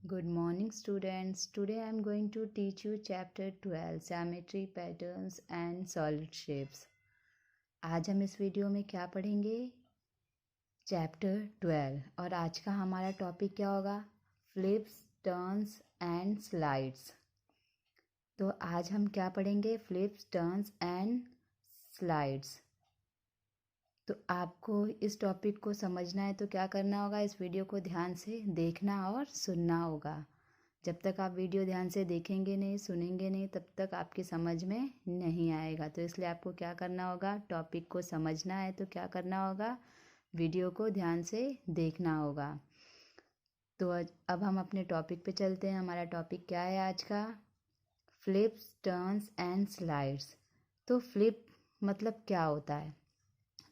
Good morning students. Today I am going to teach you chapter 12 Symmetry Patterns and Solid Shapes. आज हम इस video में क्या पढ़ेंगे? चैप्टर 12 और आज का हमारा टॉपिक क्या होगा? Flips, turns and slides. तो आज हम क्या पढ़ेंगे? Flips, turns and slides. तो आपको इस टॉपिक को समझना है तो क्या करना होगा? इस वीडियो को ध्यान से देखना और सुनना होगा। जब तक आप वीडियो ध्यान से देखेंगे नहीं, सुनेंगे नहीं, तब तक आपकी समझ में नहीं आएगा। तो इसलिए आपको क्या करना होगा? टॉपिक को समझना है तो क्या करना होगा? वीडियो को ध्यान से देखना होगा। तो अब हम अपने टॉपिक पे चलते हैं। हमारा टॉपिक क्या है आज का? Flips, turns and slides. तो फ्लिप मतलब क्या होता है?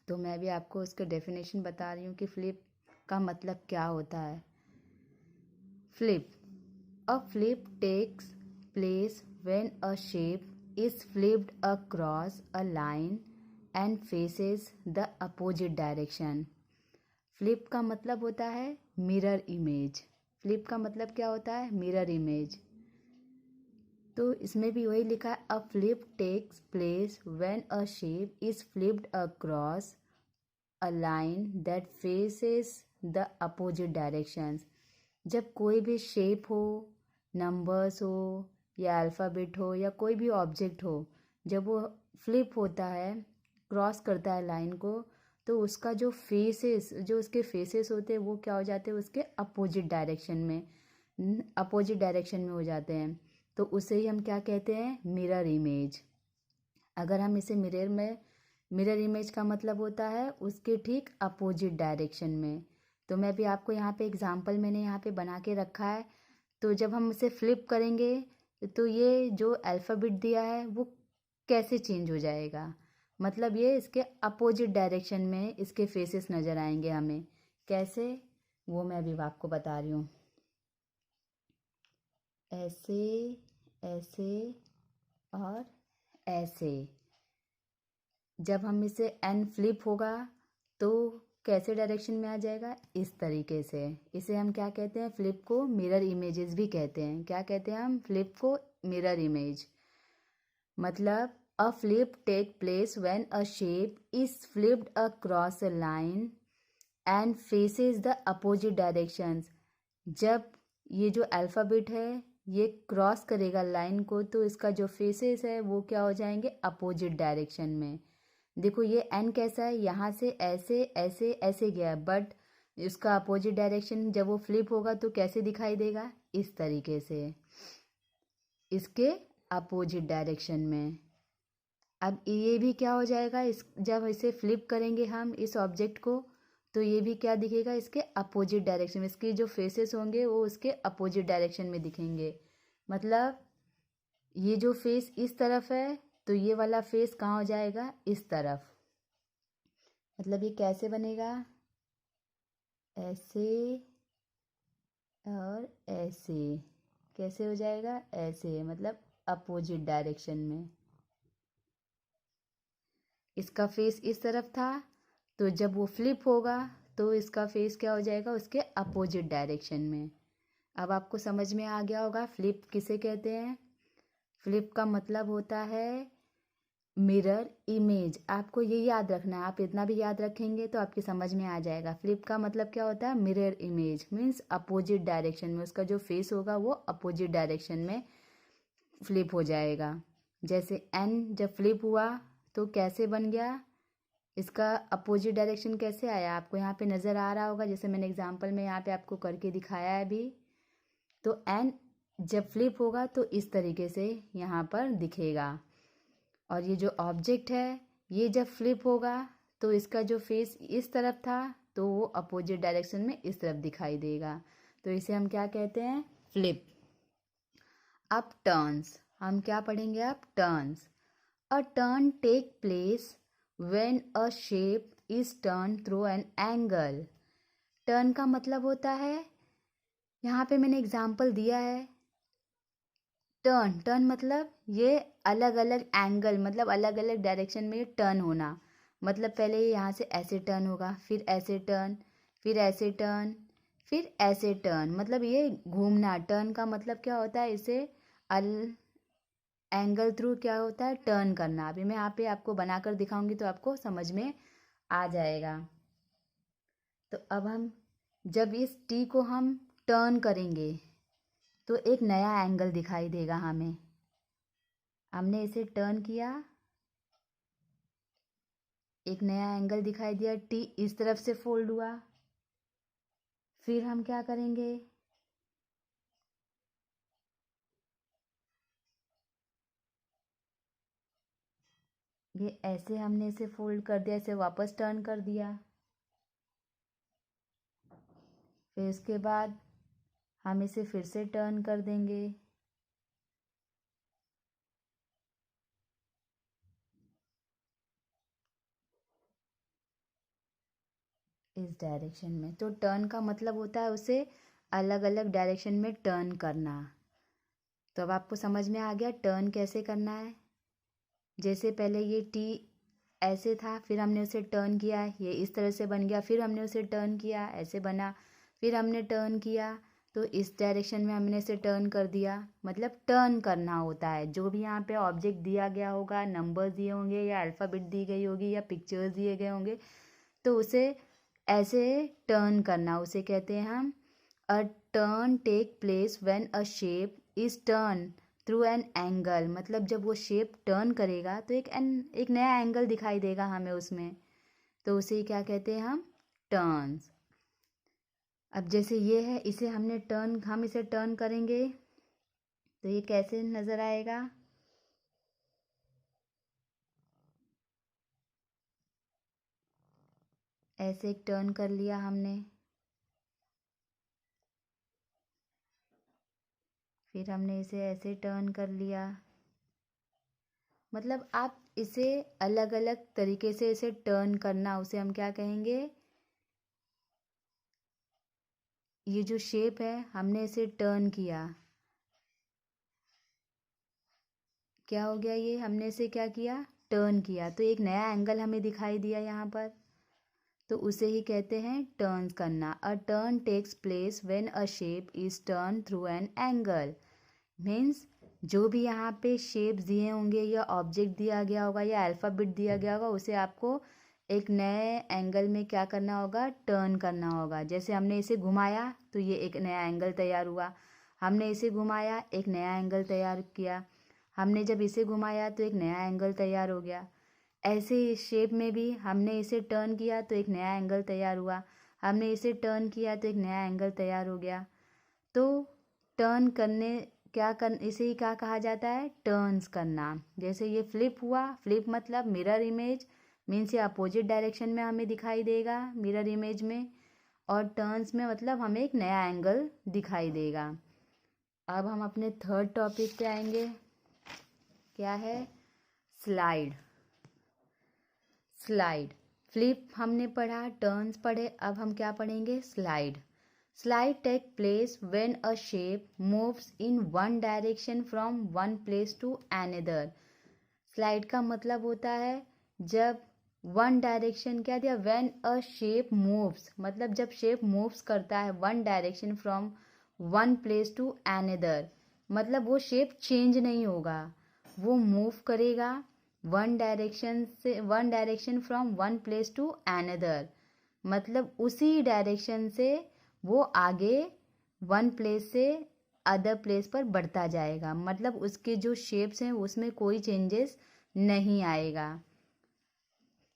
तो मैं भी आपको उसके डेफिनेशन बता रही हूँ कि फ्लिप का मतलब क्या होता है। Flip, a flip takes place when a shape is flipped across a line and faces the opposite direction. Flip का मतलब होता है मिरर इमेज। फ्लिप का मतलब क्या होता है? Mirror image. तो इसमें भी वही लिखा है, a flip takes place when a shape is flipped across a line that faces the opposite directions. जब कोई भी शेप हो, नंबर्स हो या अल्फ़ाबेट हो या कोई भी ऑब्जेक्ट हो, जब वो फ्लिप होता है, क्रॉस करता है लाइन को, तो उसका जो उसके फेसेस होते हैं वो क्या हो जाते हैं? उसके अपोजिट डायरेक्शन में हो जाते हैं। तो उसे ही हम क्या कहते हैं? Mirror image. अगर हम इसे मिरर इमेज का मतलब होता है उसके ठीक अपोजिट डायरेक्शन में। तो मैं भी आपको यहाँ पे एग्जांपल मैंने यहाँ पे बना के रखा है। तो जब हम इसे फ्लिप करेंगे तो ये जो अल्फ़ाबेट दिया है वो कैसे चेंज हो जाएगा? मतलब ये इसके अपोजिट डायरेक्शन में इसके फेसेस नज़र आएंगे हमें। कैसे? वो मैं भी आपको बता रही हूँ। ऐसे, ऐसे और ऐसे। जब हम इसे एन फ्लिप होगा तो कैसे डायरेक्शन में आ जाएगा? इस तरीके से। इसे हम क्या कहते हैं? फ्लिप को मिरर इमेजेस भी कहते हैं। क्या कहते हैं हम? फ्लिप को मिरर इमेज। मतलब a flip take place when a shape is flipped across a line and faces the opposite directions. जब ये जो अल्फ़ाबेट है ये क्रॉस करेगा लाइन को तो इसका जो फेसेस है वो क्या हो जाएंगे? अपोजिट डायरेक्शन में। देखो ये एन कैसा है? यहाँ से ऐसे ऐसे ऐसे गया है, बट इसका अपोजिट डायरेक्शन जब वो फ्लिप होगा तो कैसे दिखाई देगा? इस तरीके से, इसके अपोजिट डायरेक्शन में। अब ये भी क्या हो जाएगा? जब इसे फ्लिप करेंगे हम इस ऑब्जेक्ट को तो ये भी क्या दिखेगा? इसके अपोजिट डायरेक्शन में। इसके जो फेसेस होंगे वो उसके अपोजिट डायरेक्शन में दिखेंगे। मतलब ये जो फेस इस तरफ है तो ये वाला फेस कहाँ हो जाएगा? इस तरफ। मतलब ये कैसे बनेगा? ऐसे और ऐसे। कैसे हो जाएगा? ऐसे, मतलब अपोजिट डायरेक्शन में। इसका फेस इस तरफ था तो जब वो फ्लिप होगा तो इसका फेस क्या हो जाएगा? उसके अपोजिट डायरेक्शन में। अब आपको समझ में आ गया होगा फ्लिप किसे कहते हैं। फ्लिप का मतलब होता है मिरर इमेज। आपको ये याद रखना है। आप इतना भी याद रखेंगे तो आपकी समझ में आ जाएगा। फ्लिप का मतलब क्या होता है? Mirror image means opposite direction में उसका जो फेस होगा वो अपोजिट डायरेक्शन में फ्लिप हो जाएगा। जैसे एन जब फ्लिप हुआ तो कैसे बन गया? इसका अपोजिट डायरेक्शन कैसे आया? आपको यहाँ पे नज़र आ रहा होगा, जैसे मैंने एग्जांपल में यहाँ पे आपको करके दिखाया है अभी। तो एन जब फ्लिप होगा तो इस तरीके से यहाँ पर दिखेगा। और ये जो ऑब्जेक्ट है ये जब फ्लिप होगा तो इसका जो फेस इस तरफ था तो वो अपोजिट डायरेक्शन में इस तरफ दिखाई देगा। तो इसे हम क्या कहते हैं? फ्लिप। अब टर्न्स, हम क्या पढ़ेंगे? अब turns. A turn take place when a shape is turn through an angle. Turn का मतलब होता है, यहाँ पे मैंने एग्जाम्पल दिया है। टर्न, टर्न मतलब ये अलग अलग एंगल, मतलब अलग अलग डायरेक्शन में टर्न होना। मतलब पहले ये यहाँ से ऐसे टर्न होगा, फिर ऐसे टर्न, फिर ऐसे टर्न, फिर ऐसे टर्न, मतलब ये घूमना। टर्न का मतलब क्या होता है, इसे एंगल थ्रू क्या होता है, टर्न करना। अभी मैं यहाँ पे आपको बनाकर दिखाऊंगी तो आपको समझ में आ जाएगा। तो अब हम जब इस टी को हम टर्न करेंगे तो एक नया एंगल दिखाई देगा हमें। हमने इसे टर्न किया, एक नया एंगल दिखाई दिया, टी इस तरफ से फोल्ड हुआ। फिर हम क्या करेंगे, ये ऐसे हमने इसे फोल्ड कर दिया, इसे वापस टर्न कर दिया। फिर उसके बाद हम इसे फिर से टर्न कर देंगे। इस डायरेक्शन में। तो टर्न का मतलब होता है उसे अलग अलग डायरेक्शन में टर्न करना। तो अब आपको समझ में आ गया टर्न कैसे करना है। जैसे पहले ये टी ऐसे था, फिर हमने उसे टर्न किया, ये इस तरह से बन गया। फिर हमने उसे टर्न किया, ऐसे बना। फिर हमने टर्न किया तो इस डायरेक्शन में हमने इसे टर्न कर दिया। मतलब टर्न करना होता है। जो भी यहाँ पे ऑब्जेक्ट दिया गया होगा, नंबर्स दिए होंगे या अल्फ़ाबेट दी गई होगी या पिक्चर्स दिए गए होंगे, तो उसे ऐसे टर्न करना, उसे कहते हैं हम a turn take place when a shape is turn through an angle. मतलब जब वो शेप टर्न करेगा तो एक नया एंगल दिखाई देगा हमें उसमें, तो उसे क्या कहते हैं हम, टर्न्स। अब जैसे ये है, इसे हमने टर्न, हम इसे टर्न करेंगे तो ये कैसे नज़र आएगा। ऐसे एक टर्न कर लिया हमने, फिर हमने इसे ऐसे टर्न कर लिया। मतलब आप इसे अलग अलग तरीके से इसे टर्न करना, उसे हम क्या कहेंगे, ये जो शेप है हमने इसे टर्न किया, क्या हो गया, ये हमने इसे क्या किया, टर्न किया, तो एक नया एंगल हमें दिखाई दिया यहाँ पर। तो उसे ही कहते हैं टर्न्स करना। A turn takes place when a shape is turn through an angle. Means जो भी यहाँ पे शेप्स दिए होंगे या ऑब्जेक्ट दिया गया होगा या अल्फ़ाबेट दिया गया होगा, उसे आपको एक नए एंगल में क्या करना होगा, टर्न करना होगा। जैसे हमने इसे घुमाया तो ये एक नया एंगल तैयार हुआ, हमने इसे घुमाया एक नया एंगल तैयार किया, हमने जब इसे घुमाया तो एक नया एंगल तैयार हो गया। ऐसे इस शेप में भी हमने इसे टर्न किया तो एक नया एंगल तैयार हुआ, हमने इसे टर्न किया तो एक नया एंगल तैयार हो गया। तो टर्न करने क्या कर, इसे ही क्या कहा जाता है, टर्न्स करना। जैसे ये फ्लिप हुआ, फ्लिप मतलब मिरर इमेज, मीन्स ये अपोजिट डायरेक्शन में हमें दिखाई देगा मिरर इमेज में। और टर्न्स में मतलब हमें एक नया एंगल दिखाई देगा। अब हम अपने थर्ड टॉपिक पे आएंगे, क्या है, स्लाइड। स्लाइड, फ्लिप हमने पढ़ा, टर्न्स पढ़े, अब हम क्या पढ़ेंगे, slide. Slide take place when a shape moves in one direction from one place to another. Slide का मतलब होता है जब वन डायरेक्शन, क्या दिया, व्हेन अ शेप मूव्स, मतलब जब शेप मूव्स करता है one direction from one place to another, मतलब वो शेप चेंज नहीं होगा, वो मूव करेगा वन डायरेक्शन से, one direction from one place to another, मतलब उसी डायरेक्शन से वो आगे वन प्लेस से अदर प्लेस पर बढ़ता जाएगा। मतलब उसके जो शेप्स हैं उसमें कोई चेंजेस नहीं आएगा।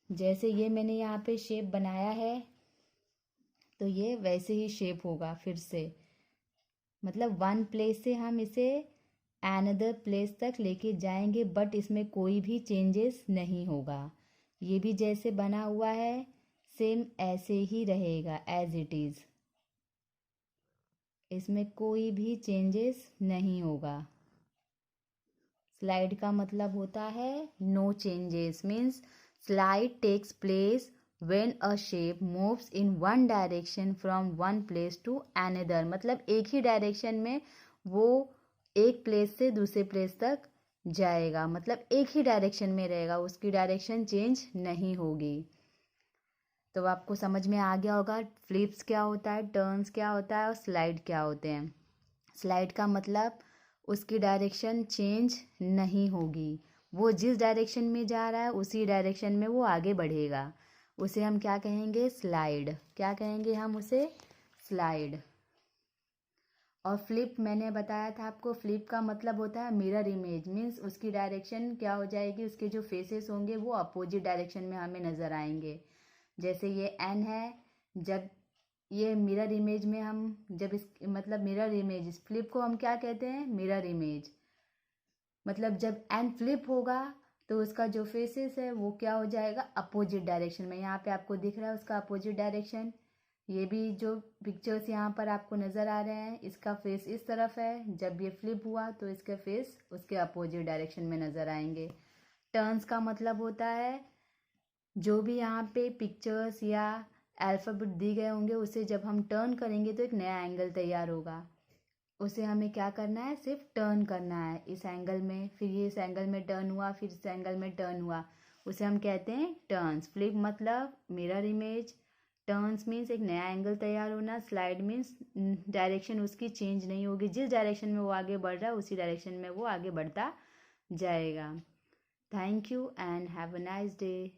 जैसे ये मैंने यहाँ पे शेप बनाया है तो ये वैसे ही शेप होगा फिर से, मतलब वन प्लेस से हम इसे अनदर प्लेस तक लेके जाएंगे, बट इसमें कोई भी चेंजेस नहीं होगा। ये भी जैसे बना हुआ है सेम ऐसे ही रहेगा एज इट इज़, इसमें कोई भी चेंजेस नहीं होगा। स्लाइड का मतलब होता है no changes, means slide takes place when a shape moves in one direction from one place to another, मतलब एक ही डायरेक्शन में वो एक प्लेस से दूसरे प्लेस तक जाएगा, मतलब एक ही डायरेक्शन में रहेगा, उसकी डायरेक्शन चेंज नहीं होगी। तो आपको समझ में आ गया होगा फ्लिप्स क्या होता है, टर्न्स क्या होता है और स्लाइड क्या होते हैं। स्लाइड का मतलब उसकी डायरेक्शन चेंज नहीं होगी, वो जिस डायरेक्शन में जा रहा है उसी डायरेक्शन में वो आगे बढ़ेगा, उसे हम क्या कहेंगे, स्लाइड। क्या कहेंगे हम उसे, स्लाइड। और फ्लिप मैंने बताया था आपको, फ्लिप का मतलब होता है मिरर इमेज, मीन्स उसकी डायरेक्शन क्या हो जाएगी, उसके जो फेसेस होंगे वो अपोजिट डायरेक्शन में हमें नज़र आएंगे। जैसे ये एन है, जब ये मिरर इमेज में हम जब इस मतलब मिरर इमेज, इस फ्लिप को हम क्या कहते हैं, मिरर इमेज। मतलब जब एन फ्लिप होगा तो उसका जो फेसेस है वो क्या हो जाएगा, अपोजिट डायरेक्शन में। यहाँ पे आपको दिख रहा है उसका अपोजिट डायरेक्शन। ये भी जो पिक्चर्स यहाँ पर आपको नज़र आ रहे हैं, इसका फेस इस तरफ है, जब ये फ्लिप हुआ तो इसका फेस उसके अपोजिट डायरेक्शन में नज़र आएंगे। टर्न्स का मतलब होता है जो भी यहाँ पे पिक्चर्स या अल्फ़ाबेट दिए गए होंगे उसे जब हम टर्न करेंगे तो एक नया एंगल तैयार होगा, उसे हमें क्या करना है, सिर्फ टर्न करना है इस एंगल में, फिर ये इस एंगल में टर्न हुआ, फिर इस एंगल में टर्न हुआ, उसे हम कहते हैं टर्न्स। फ्लिप मतलब मिरर इमेज, टर्न्स मीन्स एक नया एंगल तैयार होना, स्लाइड मीन्स डायरेक्शन उसकी चेंज नहीं होगी, जिस डायरेक्शन में वो आगे बढ़ रहा है उसी डायरेक्शन में वो आगे बढ़ता जाएगा। Thank you and have a nice day.